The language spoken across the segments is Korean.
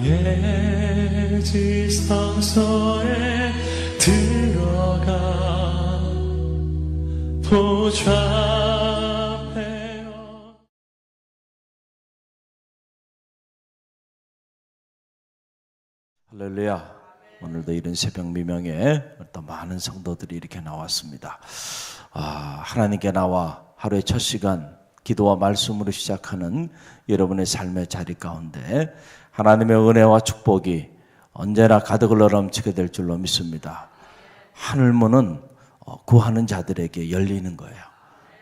나의 지성소에 들어가 보좌하며. 할렐루야. 오늘도 이른 새벽 미명에 또 많은 성도들이 이렇게 나왔습니다. 하나님께 나와 하루의 첫 시간 기도와 말씀으로 시작하는 여러분의 삶의 자리 가운데 하나님의 은혜와 축복이 언제나 가득을 넘치게 될 줄로 믿습니다. 하늘문은 구하는 자들에게 열리는 거예요.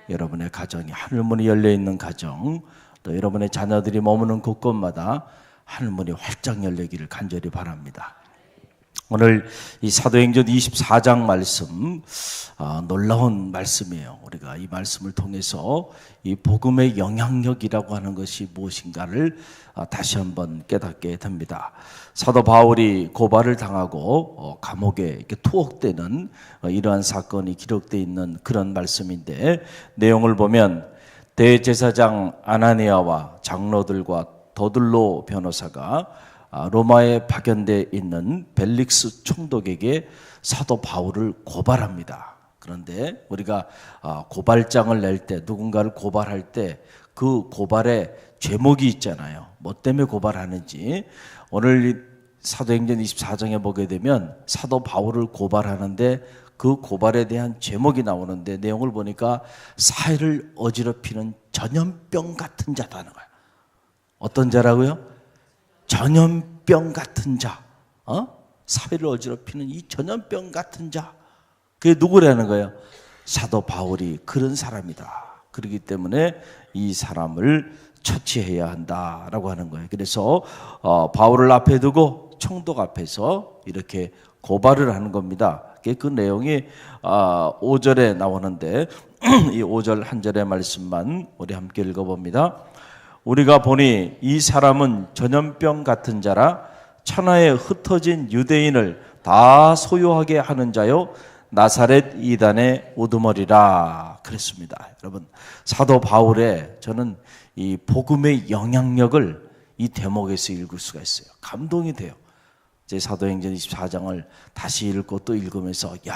여러분의 가정이 하늘문이 열려있는 가정, 또 여러분의 자녀들이 머무는 곳곳마다 하늘문이 활짝 열리기를 간절히 바랍니다. 오늘 이 사도행전 24장 말씀, 놀라운 말씀이에요. 우리가 이 말씀을 통해서 이 복음의 영향력이라고 하는 것이 무엇인가를 다시 한번 깨닫게 됩니다. 사도 바울이 고발을 당하고 감옥에 이렇게 투옥되는 이러한 사건이 기록되어 있는 그런 말씀인데, 내용을 보면 대제사장 아나니아와 장로들과 더둘로 변호사가 로마에 파견되어 있는 벨릭스 총독에게 사도 바울을 고발합니다. 그런데 우리가 고발장을 낼 때, 누군가를 고발할 때 그 고발에 제목이 있잖아요. 뭐 때문에 고발하는지. 오늘 사도행전 24장에 보게 되면 사도 바울을 고발하는데 그 고발에 대한 제목이 나오는데, 내용을 보니까 사회를 어지럽히는 전염병 같은 자다는 거예요. 어떤 자라고요? 전염병 같은 자. 사회를 어지럽히는 이 전염병 같은 자. 그게 누구라는 거예요? 사도 바울이 그런 사람이다. 그렇기 때문에 이 사람을 처치해야 한다라고 하는 거예요. 그래서 바울을 앞에 두고 총독 앞에서 이렇게 고발을 하는 겁니다. 그 내용이 5절에 나오는데 이 5절 한 절의 말씀만 우리 함께 읽어봅니다. 우리가 보니 이 사람은 전염병 같은 자라 천하에 흩어진 유대인을 다 소유하게 하는 자요 나사렛 이단의 우두머리라 그랬습니다. 여러분, 사도 바울의 저는 이 복음의 영향력을 이 대목에서 읽을 수가 있어요. 감동이 돼요. 제 사도행전 24장을 다시 읽고 또 읽으면서 야,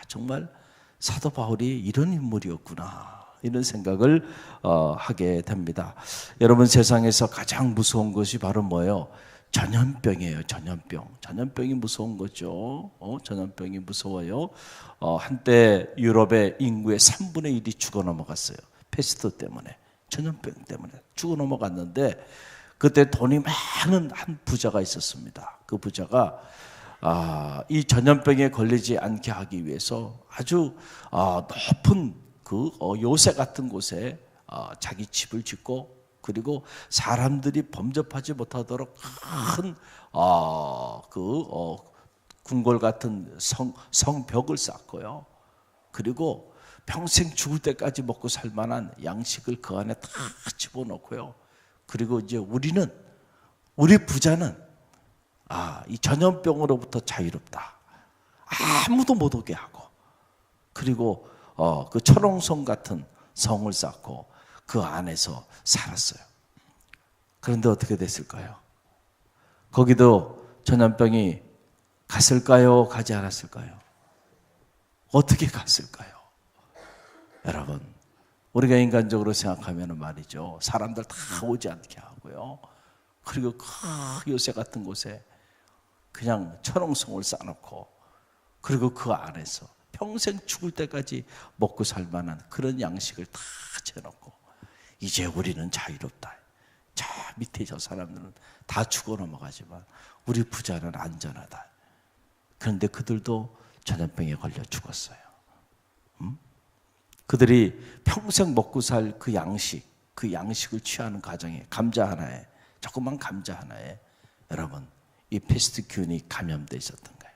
정말 사도 바울이 이런 인물이었구나, 이런 생각을 하게 됩니다. 여러분, 세상에서 가장 무서운 것이 바로 뭐예요? 전염병이에요. 전염병이 무서운 거죠. 전염병이 무서워요. 한때 유럽의 인구의 3분의 1이 죽어 넘어갔어요. 페스트 때문에, 전염병 때문에 죽어 넘어갔는데, 그때 돈이 많은 한 부자가 있었습니다. 그 부자가 이 전염병에 걸리지 않게 하기 위해서 아주 높은 그 요새 같은 곳에 자기 집을 짓고, 그리고 사람들이 범접하지 못하도록 큰 궁궐 같은 성벽을 쌓고요. 그리고 평생 죽을 때까지 먹고 살 만한 양식을 그 안에 다 집어넣고요. 그리고 이제 우리 부자는 이 전염병으로부터 자유롭다. 아무도 못 오게 하고, 그리고 그 철옹성 같은 성을 쌓고 그 안에서 살았어요. 그런데 어떻게 됐을까요? 거기도 전염병이 갔을까요? 가지 않았을까요? 어떻게 갔을까요? 여러분, 우리가 인간적으로 생각하면 말이죠, 사람들 다 오지 않게 하고요, 그리고 큰 요새 같은 곳에 그냥 철옹성을 쌓아놓고, 그리고 그 안에서 평생 죽을 때까지 먹고 살 만한 그런 양식을 다 채워놓고, 이제 우리는 자유롭다. 저 밑에 저 사람들은 다 죽어 넘어가지만 우리 부자는 안전하다. 그런데 그들도 전염병에 걸려 죽었어요. 그들이 평생 먹고 살 그 양식을 취하는 과정에 감자 하나에, 조그만 감자 하나에 여러분, 이 페스트균이 감염되어 있었던 거예요.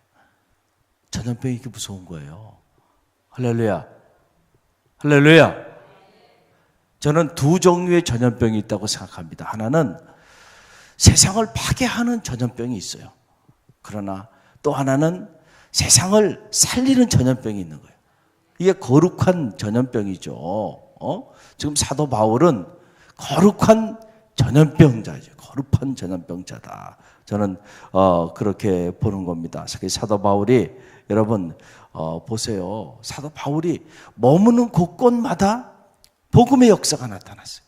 전염병이 이렇게 무서운 거예요. 할렐루야. 할렐루야. 저는 두 종류의 전염병이 있다고 생각합니다. 하나는 세상을 파괴하는 전염병이 있어요. 그러나 또 하나는 세상을 살리는 전염병이 있는 거예요. 이게 거룩한 전염병이죠. 지금 사도 바울은 거룩한 전염병자죠. 거룩한 전염병자다. 저는 그렇게 보는 겁니다. 사도 바울이 여러분 보세요. 사도 바울이 머무는 곳곳마다 복음의 역사가 나타났어요.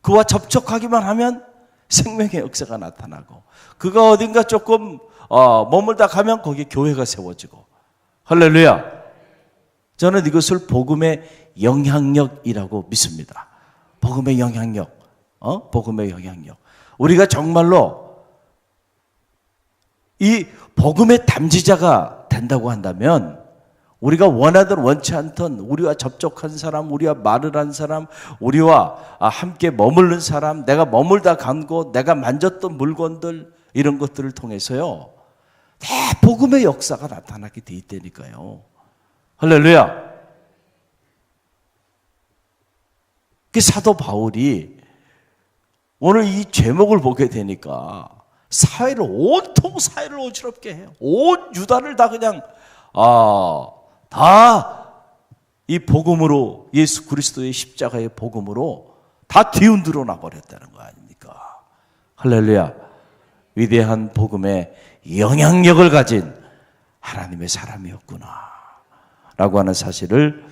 그와 접촉하기만 하면 생명의 역사가 나타나고, 그가 어딘가 조금 머물다 가면 거기에 교회가 세워지고. 할렐루야. 저는 이것을 복음의 영향력이라고 믿습니다. 복음의 영향력. 복음의 영향력. 우리가 정말로 이 복음의 담지자가 된다고 한다면, 우리가 원하든 원치 않든 우리와 접촉한 사람, 우리와 말을 한 사람, 우리와 함께 머무른 사람, 내가 머물다 간 곳, 내가 만졌던 물건들, 이런 것들을 통해서요, 다 복음의 역사가 나타나게 돼 있다니까요. 할렐루야. 그 사도 바울이 오늘 이 제목을 보게 되니까 사회를, 온통 사회를 어지럽게 해요. 온 유다를 다 그냥 다 이 복음으로, 예수 그리스도의 십자가의 복음으로 다 뒤흔들어 놔버렸다는 거 아닙니까? 할렐루야. 위대한 복음의 영향력을 가진 하나님의 사람이었구나 라고 하는 사실을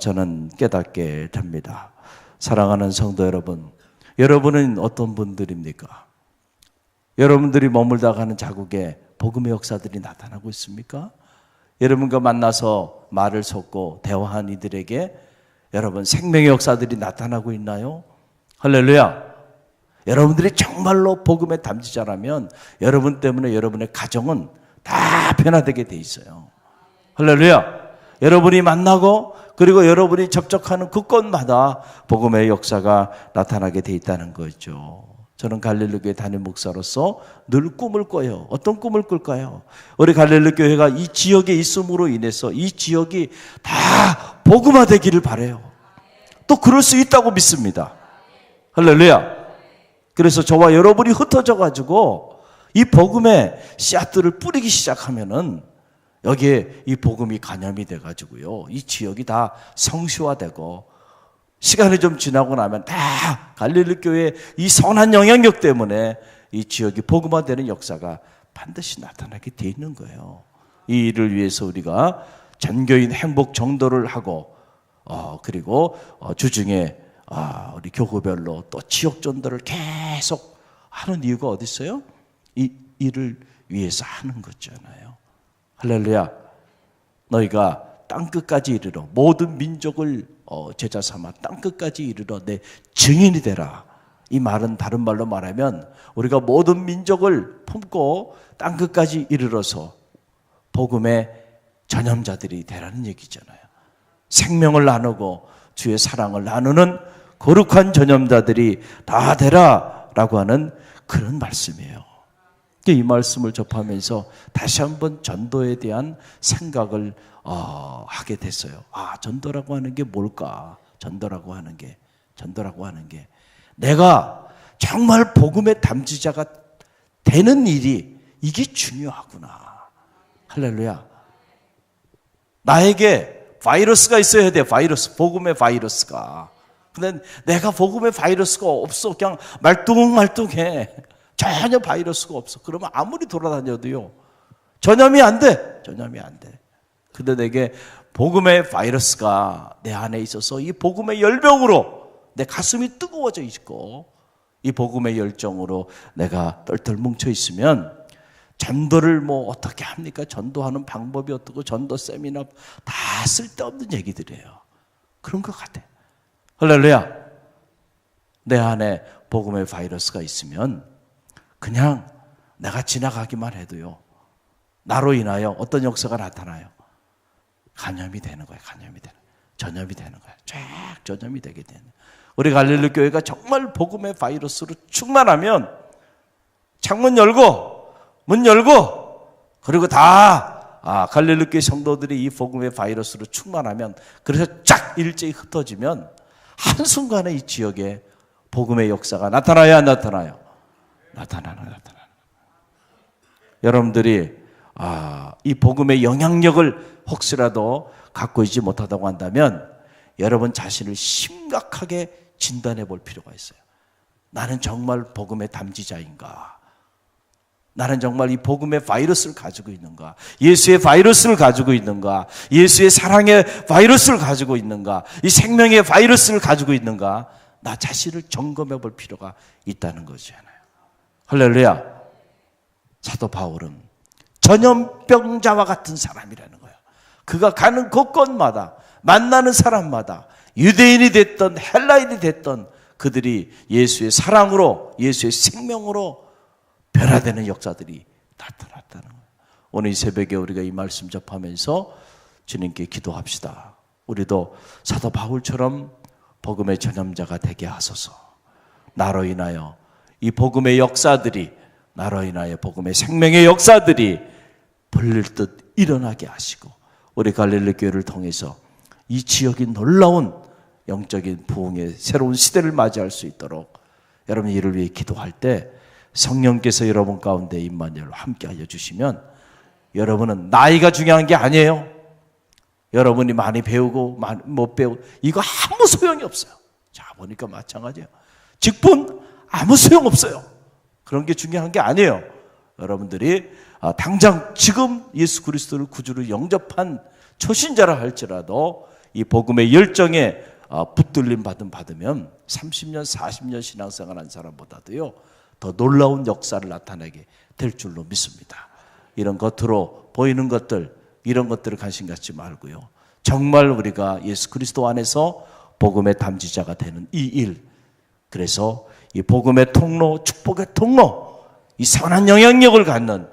저는 깨닫게 됩니다. 사랑하는 성도 여러분, 여러분은 어떤 분들입니까? 여러분들이 머물다 가는 자국에 복음의 역사들이 나타나고 있습니까? 여러분과 만나서 말을 섞고 대화한 이들에게 여러분 생명의 역사들이 나타나고 있나요? 할렐루야. 여러분들이 정말로 복음의 담지자라면 여러분 때문에 여러분의 가정은 다 변화되게 돼 있어요. 할렐루야. 여러분이 만나고 그리고 여러분이 접촉하는 그곳마다 복음의 역사가 나타나게 돼 있다는 거죠. 저는 갈릴리 교회 담임 목사로서 늘 꿈을 꿔요. 어떤 꿈을 꿀까요? 우리 갈릴리 교회가 이 지역에 있음으로 인해서 이 지역이 다 복음화되기를 바라요. 또 그럴 수 있다고 믿습니다. 할렐루야. 그래서 저와 여러분이 흩어져 가지고 이 복음의 씨앗들을 뿌리기 시작하면은 여기에 이 복음이 간염이 돼 가지고요, 이 지역이 다 성시화되고, 시간이 좀 지나고 나면 다 갈릴리 교회의 이 선한 영향력 때문에 이 지역이 복음화되는 역사가 반드시 나타나게 돼 있는 거예요. 이 일을 위해서 우리가 전교인 행복 전도를 하고, 그리고 주중에 우리 교구별로 또 지역 전도를 계속 하는 이유가 어디 있어요? 이 일을 위해서 하는 거잖아요. 할렐루야. 너희가 땅끝까지 이르러 모든 민족을 제자 삼아 땅끝까지 이르러 내 증인이 되라. 이 말은 다른 말로 말하면 우리가 모든 민족을 품고 땅끝까지 이르러서 복음의 전염자들이 되라는 얘기잖아요. 생명을 나누고 주의 사랑을 나누는 거룩한 전염자들이 다 되라라고 하는 그런 말씀이에요. 이 말씀을 접하면서 다시 한번 전도에 대한 생각을 하게 됐어요. 전도라고 하는 게 뭘까? 전도라고 하는 게 내가 정말 복음의 담지자가 되는 일이, 이게 중요하구나. 할렐루야. 나에게 바이러스가 있어야 돼. 바이러스, 복음의 바이러스가. 근데 내가 복음의 바이러스가 없어. 그냥 말뚱말뚱해. 전혀 바이러스가 없어. 그러면 아무리 돌아다녀도요, 전염이 안 돼. 근데 내게 복음의 바이러스가 내 안에 있어서 이 복음의 열병으로 내 가슴이 뜨거워져 있고, 이 복음의 열정으로 내가 똘똘 뭉쳐 있으면 전도를 어떻게 합니까? 전도하는 방법이 어떻고, 전도 세미나 다 쓸데없는 얘기들이에요. 그런 것 같아. 할렐루야. 내 안에 복음의 바이러스가 있으면 그냥 내가 지나가기만 해도요, 나로 인하여 어떤 역사가 나타나요? 간염이 되는 거예요. 전염이 되는 거예요. 쫙 전염이 되게 되는 거예요. 우리 갈릴리 교회가 정말 복음의 바이러스로 충만하면 창문 열고 문 열고, 그리고 다 갈릴리 교회 성도들이 이 복음의 바이러스로 충만하면, 그래서 쫙 일제히 흩어지면 한순간에 이 지역에 복음의 역사가 나타나야 안 나타나요? 나타나는. 여러분들이 이 복음의 영향력을 혹시라도 갖고 있지 못하다고 한다면 여러분 자신을 심각하게 진단해 볼 필요가 있어요. 나는 정말 복음의 담지자인가? 나는 정말 이 복음의 바이러스를 가지고 있는가? 예수의 바이러스를 가지고 있는가? 예수의 사랑의 바이러스를 가지고 있는가? 이 생명의 바이러스를 가지고 있는가? 나 자신을 점검해 볼 필요가 있다는 거잖아요. 할렐루야. 사도 바울은 전염병자와 같은 사람이라는 거예요. 그가 가는 곳곳마다 만나는 사람마다 유대인이 됐던 헬라인이 됐던 그들이 예수의 사랑으로 예수의 생명으로 변화되는 역사들이 나타났다는 거예요. 오늘 이 새벽에 우리가 이 말씀 접하면서 주님께 기도합시다. 우리도 사도 바울처럼 복음의 전염자가 되게 하소서. 나로 인하여 이 복음의 역사들이, 나로 인하여 복음의 생명의 역사들이 벌릴 듯 일어나게 하시고 우리 갈릴리 교회를 통해서 이 지역이 놀라운 영적인 부흥의 새로운 시대를 맞이할 수 있도록 여러분이 이를 위해 기도할 때 성령께서 여러분 가운데 임마누엘로 함께하여 주시면 여러분은 나이가 중요한 게 아니에요. 여러분이 많이 배우고 못 배우고 이거 아무 소용이 없어요. 자 보니까 마찬가지예요. 직분 아무 소용없어요. 그런 게 중요한 게 아니에요. 여러분들이 당장 지금 예수 그리스도를 구주로 영접한 초신자라 할지라도 이 복음의 열정에 붙들림 받으면 30년 40년 신앙생활한 사람보다도요 더 놀라운 역사를 나타내게 될 줄로 믿습니다. 이런 겉으로 보이는 것들 이런 것들을 관심 갖지 말고요. 정말 우리가 예수 그리스도 안에서 복음의 담지자가 되는 이 일, 그래서 이 복음의 통로, 축복의 통로, 이 선한 영향력을 갖는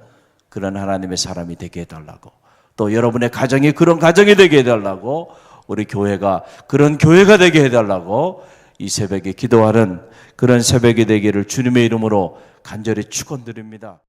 그런 하나님의 사람이 되게 해달라고, 또 여러분의 가정이 그런 가정이 되게 해달라고, 우리 교회가 그런 교회가 되게 해달라고 이 새벽에 기도하는 그런 새벽이 되기를 주님의 이름으로 간절히 축원드립니다.